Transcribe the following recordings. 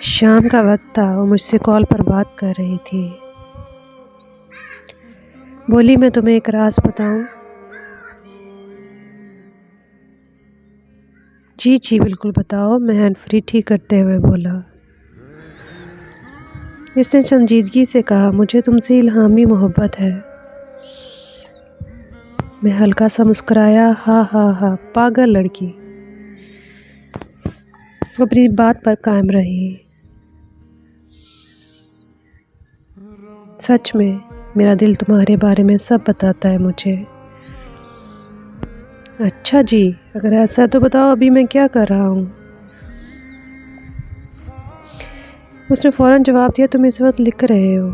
शाम का वक्त था। वो मुझसे कॉल पर बात कर रही थी। बोली, मैं तुम्हें एक राज बताऊं? जी जी बिल्कुल बताओ, मैं हैंड फ्री ठीक करते हुए बोला। इसने संजीदगी से कहा, मुझे तुमसे इल्हामी मोहब्बत है। मैं हल्का सा मुस्कुराया। हा हा हा, पागल लड़की। वो अपनी बात पर कायम रही। सच में मेरा दिल तुम्हारे बारे में सब बताता है मुझे। अच्छा जी, अगर ऐसा है तो बताओ अभी मैं क्या कर रहा हूँ? उसने फ़ौरन जवाब दिया, तुम इस वक्त लिख रहे हो।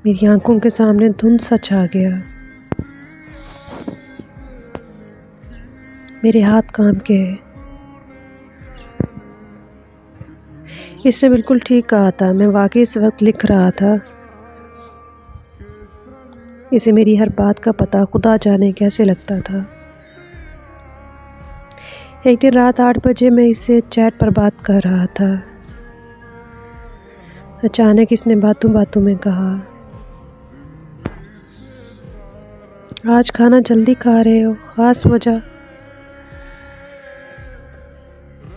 मेरी आंखों के सामने धुंध सा छा गया। मेरे हाथ कांप गए। इसने बिल्कुल ठीक कहा था, मैं वाकई इस वक्त लिख रहा था। इसे मेरी हर बात का पता खुदा जाने कैसे लगता था। एक दिन रात 8 बजे मैं इससे चैट पर बात कर रहा था। अचानक इसने बातों बातों में कहा, आज खाना जल्दी खा रहे हो, ख़ास वजह?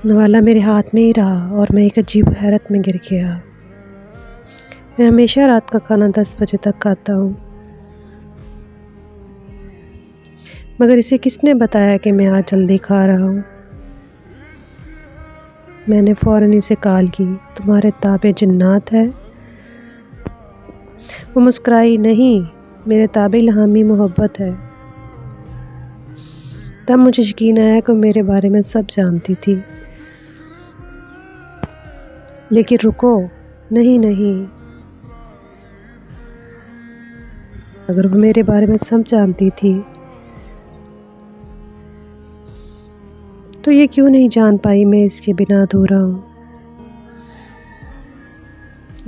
नवाला मेरे हाथ में ही रहा और मैं एक अजीब हैरत में गिर गया। मैं हमेशा रात का खाना 10 बजे तक खाता हूँ, मगर इसे किसने बताया कि मैं आज जल्दी खा रहा हूँ? मैंने फ़ौरन इसे कॉल की, तुम्हारे ताबे जिन्नात है? वो मुस्कुराई, नहीं, मेरे ताबे इल्हामी मोहब्बत है। तब मुझे यकीन आया कि वो मेरे बारे में सब जानती थी। लेकिन रुको, नहीं नहीं, अगर वो मेरे बारे में सब जानती थी तो ये क्यों नहीं जान पाई मैं इसके बिना अधूरा हूँ?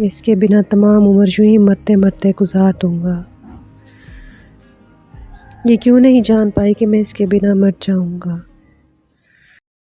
इसके बिना तमाम उम्र यूं ही मरते मरते गुजार दूंगा। ये क्यों नहीं जान पाई कि मैं इसके बिना मर जाऊंगा?